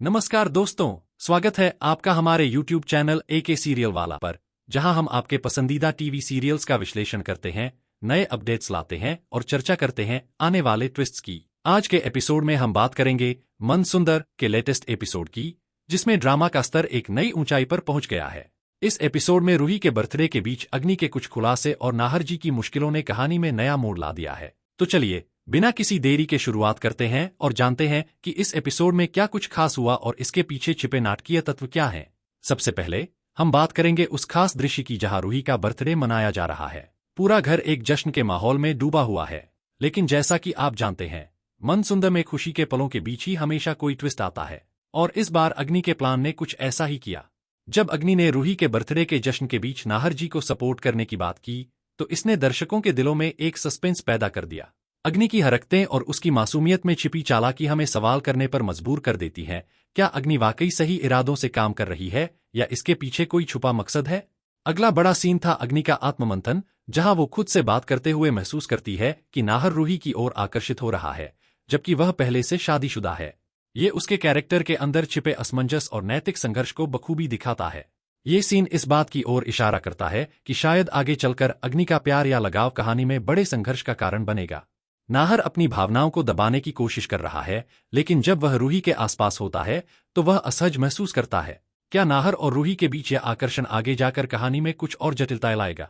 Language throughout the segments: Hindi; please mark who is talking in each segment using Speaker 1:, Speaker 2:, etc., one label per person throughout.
Speaker 1: नमस्कार दोस्तों, स्वागत है आपका हमारे YouTube चैनल एके सीरियल वाला पर, जहां हम आपके पसंदीदा टीवी सीरियल्स का विश्लेषण करते हैं, नए अपडेट्स लाते हैं और चर्चा करते हैं आने वाले ट्विस्ट्स की। आज के एपिसोड में हम बात करेंगे मन सुंदर के लेटेस्ट एपिसोड की, जिसमें ड्रामा का स्तर एक नई ऊंचाई पर पहुंच गया है। इस एपिसोड में रूही के बर्थडे के बीच अग्नि के कुछ खुलासे और नाहर जी की मुश्किलों ने कहानी में नया मोड़ ला दिया है। तो चलिए बिना किसी देरी के शुरुआत करते हैं और जानते हैं कि इस एपिसोड में क्या कुछ खास हुआ और इसके पीछे छिपे नाटकीय तत्व क्या हैं। सबसे पहले हम बात करेंगे उस खास दृश्य की जहां रूही का बर्थडे मनाया जा रहा है। पूरा घर एक जश्न के माहौल में डूबा हुआ है, लेकिन जैसा कि आप जानते हैं, मन सुंदर में खुशी के पलों के बीच ही हमेशा कोई ट्विस्ट आता है, और इस बार अग्नि के प्लान ने कुछ ऐसा ही किया। जब अग्नि ने रूही के बर्थडे के जश्न के बीच नाहर जी को सपोर्ट करने की बात की, तो इसने दर्शकों के दिलों में एक सस्पेंस पैदा कर दिया। अग्नि की हरकतें और उसकी मासूमियत में छिपी चालाकी हमें सवाल करने पर मजबूर कर देती है। क्या अग्नि वाकई सही इरादों से काम कर रही है या इसके पीछे कोई छुपा मकसद है? अगला बड़ा सीन था अग्नि का आत्ममंथन, जहां वो खुद से बात करते हुए महसूस करती है कि नाहर रूही की ओर आकर्षित हो रहा है, जबकि वह पहले से शादीशुदा है। ये उसके कैरेक्टर के अंदर छिपे असमंजस और नैतिक संघर्ष को बखूबी दिखाता है। ये सीन इस बात की ओर इशारा करता है कि शायद आगे चलकर अग्नि का प्यार या लगाव कहानी में बड़े संघर्ष का कारण बनेगा। नाहर अपनी भावनाओं को दबाने की कोशिश कर रहा है, लेकिन जब वह रूही के आसपास होता है तो वह असहज महसूस करता है। क्या नाहर और रूही के बीच यह आकर्षण आगे जाकर कहानी में कुछ और जटिलताएं लाएगा?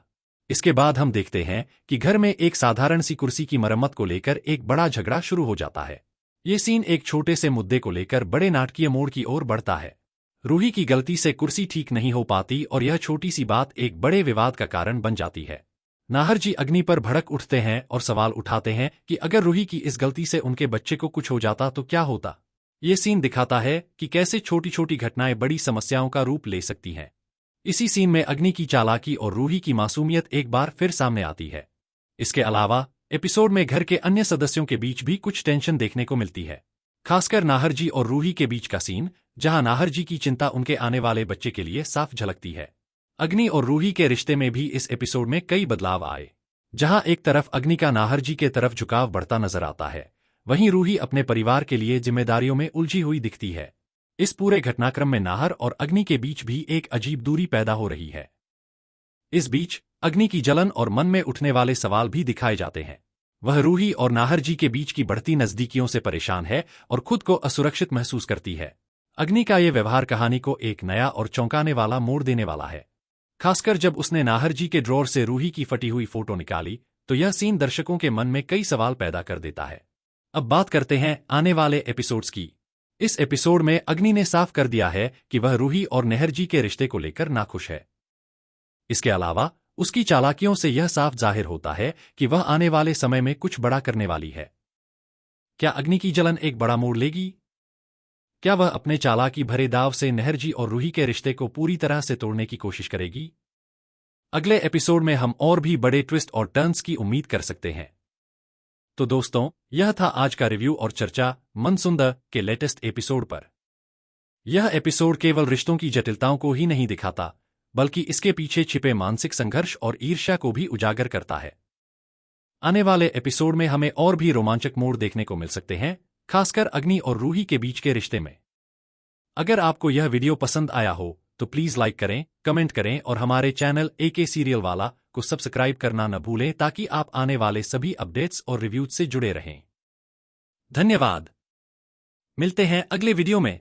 Speaker 1: इसके बाद हम देखते हैं कि घर में एक साधारण सी कुर्सी की मरम्मत को लेकर एक बड़ा झगड़ा शुरू हो जाता है। ये सीन एक छोटे से मुद्दे को लेकर बड़े नाटकीय मोड़ की ओर बढ़ता है। रूही की गलती से कुर्सी ठीक नहीं हो पाती और यह छोटी सी बात एक बड़े विवाद का कारण बन जाती है। नाहर जी अग्नि पर भड़क उठते हैं और सवाल उठाते हैं कि अगर रूही की इस गलती से उनके बच्चे को कुछ हो जाता तो क्या होता। ये सीन दिखाता है कि कैसे छोटी छोटी घटनाएं बड़ी समस्याओं का रूप ले सकती हैं। इसी सीन में अग्नि की चालाकी और रूही की मासूमियत एक बार फिर सामने आती है। इसके अलावा एपिसोड में घर के अन्य सदस्यों के बीच भी कुछ टेंशन देखने को मिलती है, खासकर नाहर जी और रूही के बीच का सीन, जहां नाहर जी की चिंता उनके आने वाले बच्चे के लिए साफ झलकती है। अग्नि और रूही के रिश्ते में भी इस एपिसोड में कई बदलाव आए, जहां एक तरफ अग्नि का नाहर जी के तरफ झुकाव बढ़ता नजर आता है, वहीं रूही अपने परिवार के लिए जिम्मेदारियों में उलझी हुई दिखती है। इस पूरे घटनाक्रम में नाहर और अग्नि के बीच भी एक अजीब दूरी पैदा हो रही है। इस बीच अग्नि की जलन और मन में उठने वाले सवाल भी दिखाए जाते हैं। वह रूही और नाहर जी के बीच की बढ़ती नजदीकियों से परेशान है और खुद को असुरक्षित महसूस करती है। अग्नि का यह व्यवहार कहानी को एक नया और चौंकाने वाला मोड़ देने वाला है, खासकर जब उसने नाहर जी के ड्रॉर से रूही की फटी हुई फोटो निकाली, तो यह सीन दर्शकों के मन में कई सवाल पैदा कर देता है। अब बात करते हैं आने वाले एपिसोड्स की। इस एपिसोड में अग्नि ने साफ कर दिया है कि वह रूही और नाहर जी के रिश्ते को लेकर नाखुश है। इसके अलावा उसकी चालाकियों से यह साफ जाहिर होता है कि वह आने वाले समय में कुछ बड़ा करने वाली है। क्या अग्नि की जलन एक बड़ा मोड़ लेगी? क्या वह अपने चालाकी भरे दाव से नाहर जी और रूही के रिश्ते को पूरी तरह से तोड़ने की कोशिश करेगी? अगले एपिसोड में हम और भी बड़े ट्विस्ट और टर्न्स की उम्मीद कर सकते हैं। तो दोस्तों, यह था आज का रिव्यू और चर्चा मन सुंदर के लेटेस्ट एपिसोड पर। यह एपिसोड केवल रिश्तों की जटिलताओं को ही नहीं दिखाता, बल्कि इसके पीछे छिपे मानसिक संघर्ष और ईर्ष्या को भी उजागर करता है। आने वाले एपिसोड में हमें और भी रोमांचक मोड़ देखने को मिल सकते हैं, खासकर अग्नि और रूही के बीच के रिश्ते में। अगर आपको यह वीडियो पसंद आया हो तो प्लीज लाइक करें, कमेंट करें और हमारे चैनल एके सीरियल वाला को सब्सक्राइब करना न भूलें, ताकि आप आने वाले सभी अपडेट्स और रिव्यूज से जुड़े रहें। धन्यवाद। मिलते हैं अगले वीडियो में।